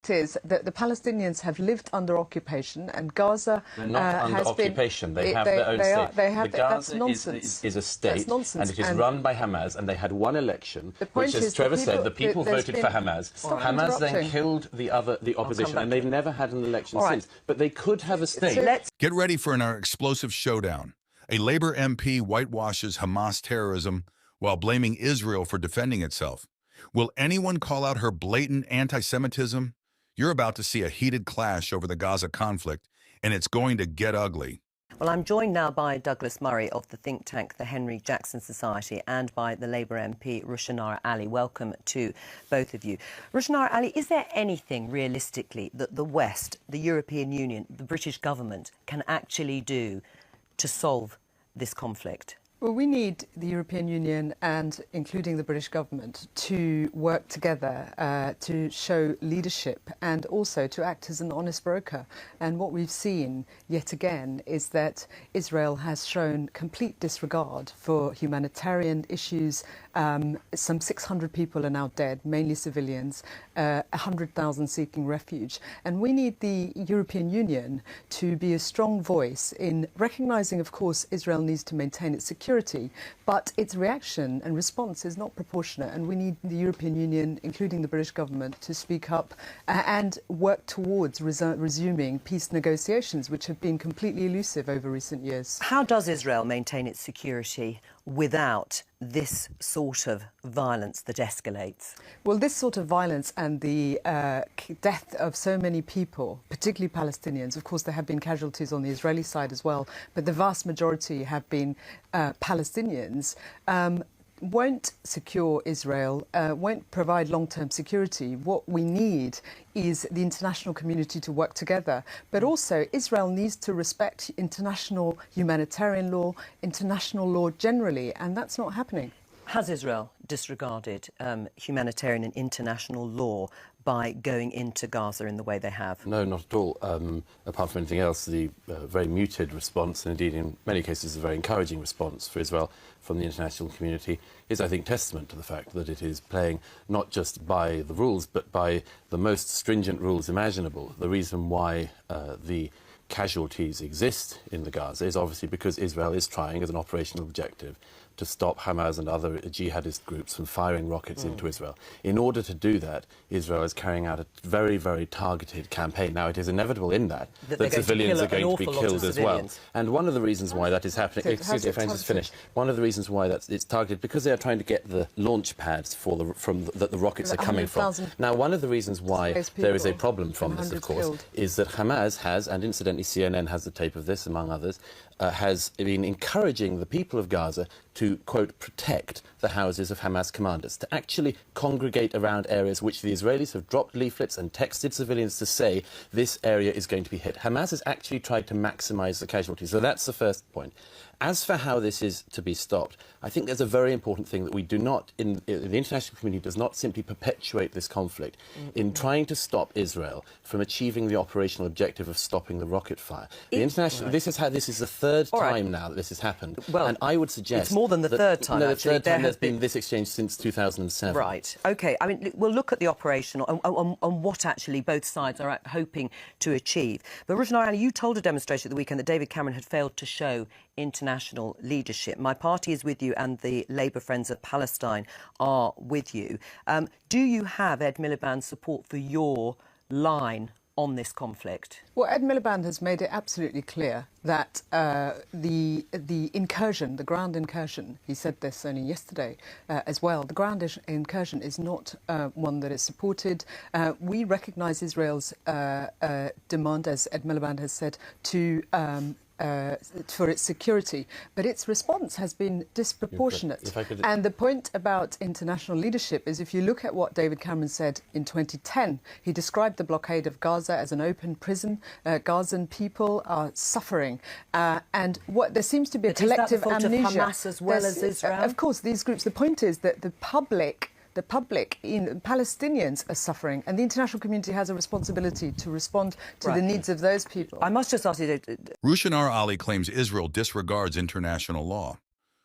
fact is that the Palestinians have lived under occupation, and Gaza They're not under occupation. They have their own state. The Gaza nonsense. is a state, and it is run by Hamas, and they had one election, which, as is Trevor said, the people voted for Hamas. Hamas then killed the opposition, and they've never had an election since. But they could have a state. Get ready for an explosive showdown. A Labour MP whitewashes Hamas terrorism while blaming Israel for defending itself. Will anyone call out her blatant anti-Semitism? You're about to see a heated clash over the Gaza conflict, and it's going to get ugly. Well, I'm joined now by Douglas Murray of the think tank, the Henry Jackson Society, and by the Labour MP, Rushanara Ali. Welcome to both of you. Rushanara Ali, is there anything realistically that the West, the European Union, the British government can actually do to solve this conflict? Well, we need the European Union and including the British government to work together to show leadership and also to act as an honest broker. And what we've seen yet again is that Israel has shown complete disregard for humanitarian issues. Some 600 people are now dead, mainly civilians, 100,000 seeking refuge. And we need the European Union to be a strong voice in recognising, of course, Israel needs to maintain its security, but its reaction and response is not proportionate, and we need the European Union, including the British government, to speak up and work towards resuming peace negotiations, which have been completely elusive over recent years. How does Israel maintain its security without this sort of violence that escalates? Well, this sort of violence and the death of so many people, particularly Palestinians, of course there have been casualties on the Israeli side as well, but the vast majority have been Palestinians, won't secure Israel, won't provide long-term security. What we need is the international community to work together. But also, Israel needs to respect international humanitarian law, international law generally, and that's not happening. Has Israel disregarded humanitarian and international law by going into Gaza in the way they have? No, not at all. Apart from anything else, the very muted response, and indeed in many cases a very encouraging response for Israel from the international community, is, I think, testament to the fact that it is playing not just by the rules, but by the most stringent rules imaginable. The reason why the casualties exist in the Gaza is obviously because Israel is trying, as an operational objective, to stop Hamas and other jihadist groups from firing rockets into Israel. In order to do that, Israel is carrying out a very, very targeted campaign. Now, it is inevitable in that civilians are going to be killed as well. And one of the reasons why that is happening, excuse me, if I can just finish, one of the reasons why it's targeted, because they are trying to get the launch pads that the rockets are coming from. Now, one of the reasons why there is a problem from this, of course, is that Hamas has, and incidentally CNN has the tape of this, among others, has been encouraging the people of Gaza to, quote, protect the houses of Hamas commanders, to actually congregate around areas which the Israelis have dropped leaflets and texted civilians to say this area is going to be hit. Hamas has actually tried to maximise the casualties. So that's the first point. As for how this is to be stopped, I think there's a very important thing that we do not, the international community does not simply perpetuate this conflict in trying to stop Israel from achieving the operational objective of stopping the rocket fire. The international, this is the third time now that this has happened. Well, and I would suggest it's more than the third time. No, the third time there's been this exchange since 2007. Right. OK. I mean, we'll look at the operational and what actually both sides are hoping to achieve. But Rushanara Ali, you told a demonstration at the weekend that David Cameron had failed to show international leadership. My party is with you and the Labour Friends of Palestine are with you. Do you have Ed Miliband's support for your line on this conflict? Well, Ed Miliband has made it absolutely clear that the incursion, the ground incursion, he said this only yesterday as well, the ground incursion is not one that is supported. We recognise Israel's demand, as Ed Miliband has said, to for its security, but its response has been disproportionate. And the point about international leadership is, if you look at what David Cameron said in 2010, he described the blockade of Gaza as an open prison. Gazan people are suffering, and what there seems to be a collective amnesia. Is that the fault of Hamas as well as Israel? Of course, these groups. The point is that the public, Palestinians are suffering, and the international community has a responsibility to respond to the needs of those people. I must just ask you... Rushanara Ali claims Israel disregards international law.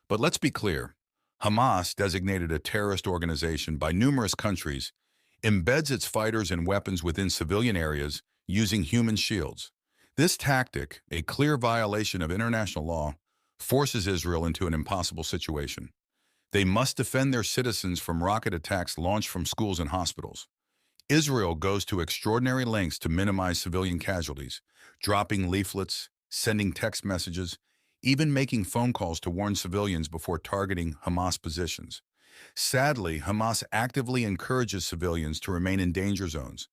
But let's be clear. Hamas, designated a terrorist organization by numerous countries, embeds its fighters and weapons within civilian areas using human shields. This tactic, a clear violation of international law, forces Israel into an impossible situation. They must defend their citizens from rocket attacks launched from schools and hospitals. Israel goes to extraordinary lengths to minimize civilian casualties, dropping leaflets, sending text messages, even making phone calls to warn civilians before targeting Hamas positions. Sadly, Hamas actively encourages civilians to remain in danger zones,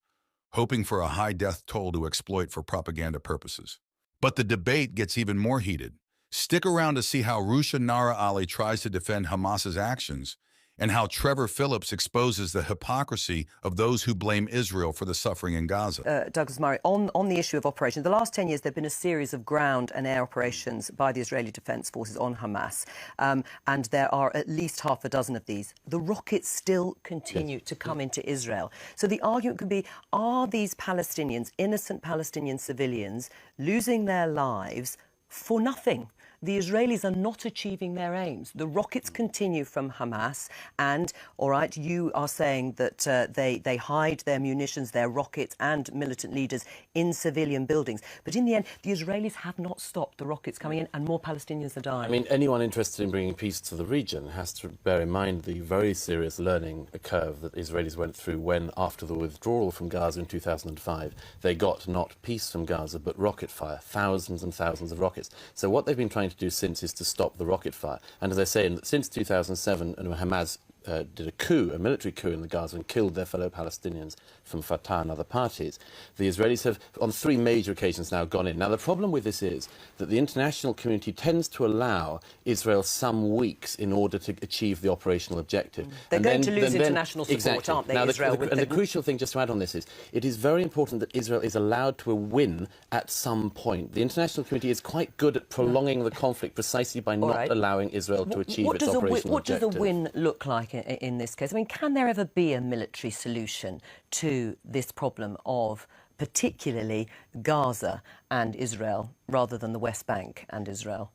hoping for a high death toll to exploit for propaganda purposes. But the debate gets even more heated. Stick around to see how Rusha Nara Ali tries to defend Hamas's actions and how Trevor Phillips exposes the hypocrisy of those who blame Israel for the suffering in Gaza. Douglas Murray, on the issue of operations, the last 10 years there have been a series of ground and air operations by the Israeli Defence Forces on Hamas, and there are at least half a dozen of these. The rockets still continue to come into Israel. So the argument could be, are these Palestinians, innocent Palestinian civilians, losing their lives for nothing? The Israelis are not achieving their aims. The rockets continue from Hamas, and, all right, you are saying that they hide their munitions, their rockets and militant leaders in civilian buildings. But in the end, the Israelis have not stopped the rockets coming in, and more Palestinians are dying. I mean, anyone interested in bringing peace to the region has to bear in mind the very serious learning curve that Israelis went through when, after the withdrawal from Gaza in 2005, they got not peace from Gaza, but rocket fire, thousands and thousands of rockets. So what they've been trying to do since is to stop the rocket fire. And as I say, since 2007, Hamas did a coup, a military coup in the Gaza, and killed their fellow Palestinians from Fatah and other parties. The Israelis have, on 3 major occasions now, gone in. Now, the problem with this is that the international community tends to allow Israel some weeks in order to achieve the operational objective. They're going to lose international support, exactly. aren't they, now, Israel? The crucial thing, just to add on this, is it is very important that Israel is allowed to win at some point. The international community is quite good at prolonging the conflict precisely by not allowing Israel to achieve its operational objective. What does a win look like in this case? I mean, can there ever be a military solution to this problem of particularly Gaza and Israel rather than the West Bank and Israel?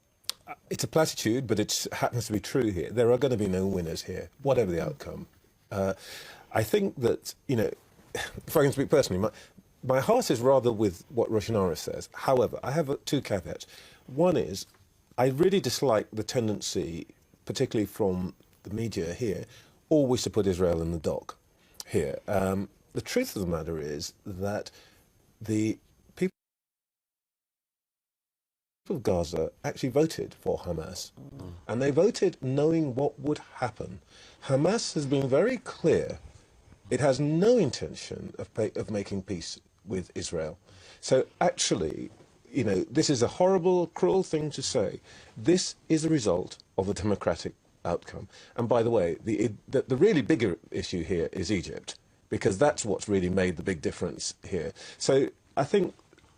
It's a platitude, but it happens to be true here. There are going to be no winners here, whatever the outcome. I think that, you know, if I can speak personally, my heart is rather with what Rusha Nara says. However, I have 2 caveats. One is, I really dislike the tendency, particularly from the media here, always to put Israel in the dock here. The truth of the matter is that the people of Gaza actually voted for Hamas. And they voted knowing what would happen. Hamas has been very clear. It has no intention of making peace with Israel. So actually, you know, this is a horrible, cruel thing to say. This is a result of a democratic outcome. And by the way, the really bigger issue here is Egypt, because that's what's really made the big difference here. So I think...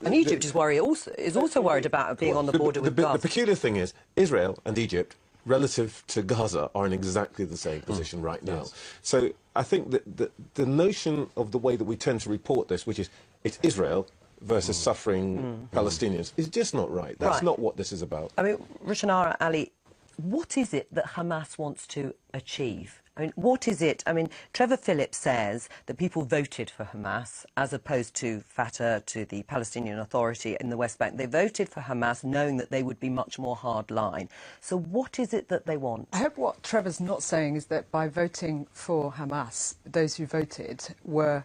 And Egypt is also worried about being on the border with Gaza. The peculiar thing is, Israel and Egypt, relative to Gaza, are in exactly the same position right now. Yes. So I think that the notion of the way that we tend to report this, which is it's Israel versus suffering Palestinians, is just not right. That's not what this is about. I mean, Rusha Nara Ali, what is it that Hamas wants to achieve? I mean, what is it? I mean, Trevor Phillips says that people voted for Hamas as opposed to Fatah, to the Palestinian Authority in the West Bank. They voted for Hamas knowing that they would be much more hardline. So what is it that they want? I hope what Trevor's not saying is that by voting for Hamas, those who voted were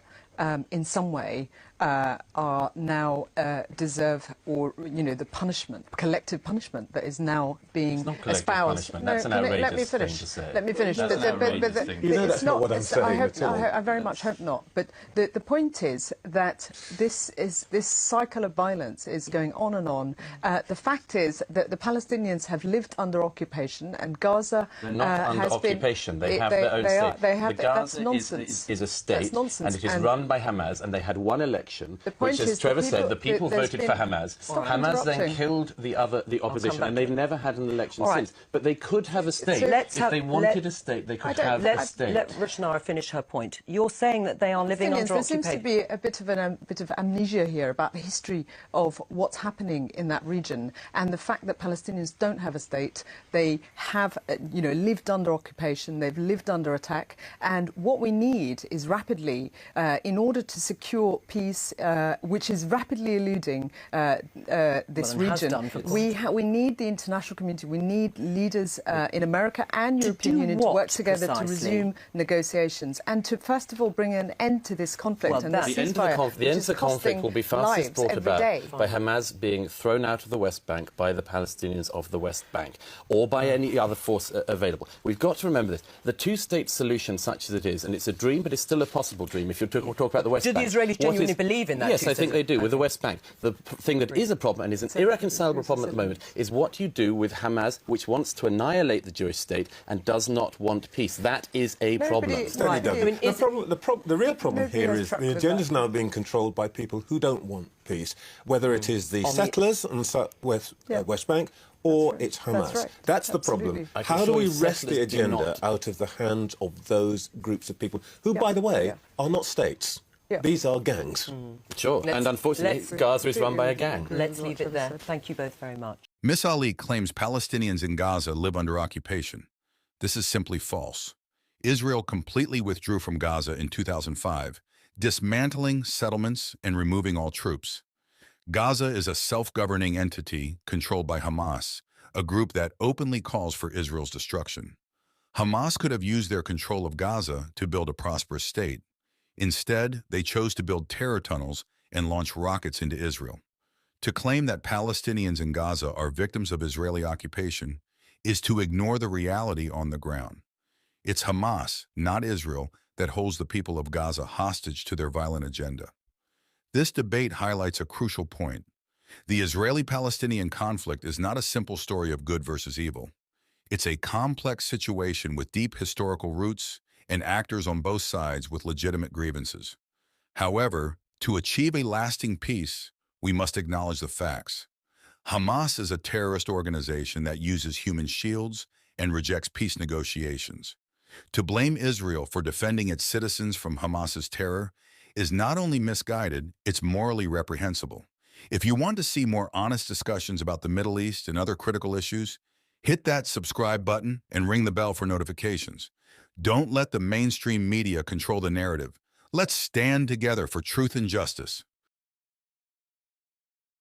in some way are now deserve, or you know, the punishment, collective punishment that is now being espoused. No, that's an outrageous thing to say. Let me finish. You know that's not what I'm saying at all. I very much hope not. But the point is that this cycle of violence is going on and on. The fact is that the Palestinians have lived under occupation, and Gaza They're not under occupation. They have their own state. Gaza that's nonsense. Is a state, that's nonsense. and it is run by Hamas, and they had one election election, The point which, as is Trevor the said, people- the people there's voted been- for Hamas. Stop Hamas then interrupting. killed the opposition, back and to they've it. never had an election All right. since. But they could have a state. let's if have- they wanted a state, they could have a Let's state. let Rushnara finish her point. You're saying that they are living The thing is, under there seems to occupation. be a bit of amnesia here about the history of what's happening in that region and the fact that Palestinians don't have a state. They have, lived under occupation. They've lived under attack. And what we need is rapidly, in order to secure peace, which is rapidly eluding this and has region, done for we need the international community. We need leaders in America and To European do Union to what work together to precisely? resume negotiations and to, first of all, bring an end to this conflict. Well, and that's- this The end of ceasefire, the which is conflict costing will be fastest lives brought every about day. by Hamas being thrown out of the West Bank by the Palestinians of the West Bank, or by any other force available. We've got to remember this. The two-state solution, such as it is, and it's a dream, but it's still a possible dream if you talk about the West Do the Bank. Israelis What genuinely is- believe in that Yes, I think they two-state- do, with the West Bank. The thing that is a problem, and is an irreconcilable problem at the moment, is what you do with Hamas, which wants to annihilate the Jewish state and does not want peace. That is a problem. Right. The real problem Nobody here has is truck the with agenda is that. now being controlled by people who don't want peace, whether it is the settlers on the West Bank or right. it's Hamas. That's right. That's the Absolutely. problem. I can How do assure we you wrest the settlers do agenda not. out of the hands of those groups of people who, by the way, are not states? Yeah. These are gangs. Sure, and unfortunately, Gaza is run by a gang. Let's leave it there. Thank you both very much. Miss Ali claims Palestinians in Gaza live under occupation. This is simply false. Israel completely withdrew from Gaza in 2005, dismantling settlements and removing all troops. Gaza is a self-governing entity controlled by Hamas, a group that openly calls for Israel's destruction. Hamas could have used their control of Gaza to build a prosperous state. Instead, they chose to build terror tunnels and launch rockets into Israel. To claim that Palestinians in Gaza are victims of Israeli occupation is to ignore the reality on the ground. It's Hamas, not Israel, that holds the people of Gaza hostage to their violent agenda. This debate highlights a crucial point. The Israeli-Palestinian conflict is not a simple story of good versus evil. It's a complex situation with deep historical roots and actors on both sides with legitimate grievances. However, to achieve a lasting peace, we must acknowledge the facts. Hamas is a terrorist organization that uses human shields and rejects peace negotiations. To blame Israel for defending its citizens from Hamas's terror is not only misguided, it's morally reprehensible. If you want to see more honest discussions about the Middle East and other critical issues, hit that subscribe button and ring the bell for notifications. Don't let the mainstream media control the narrative. Let's stand together for truth and justice.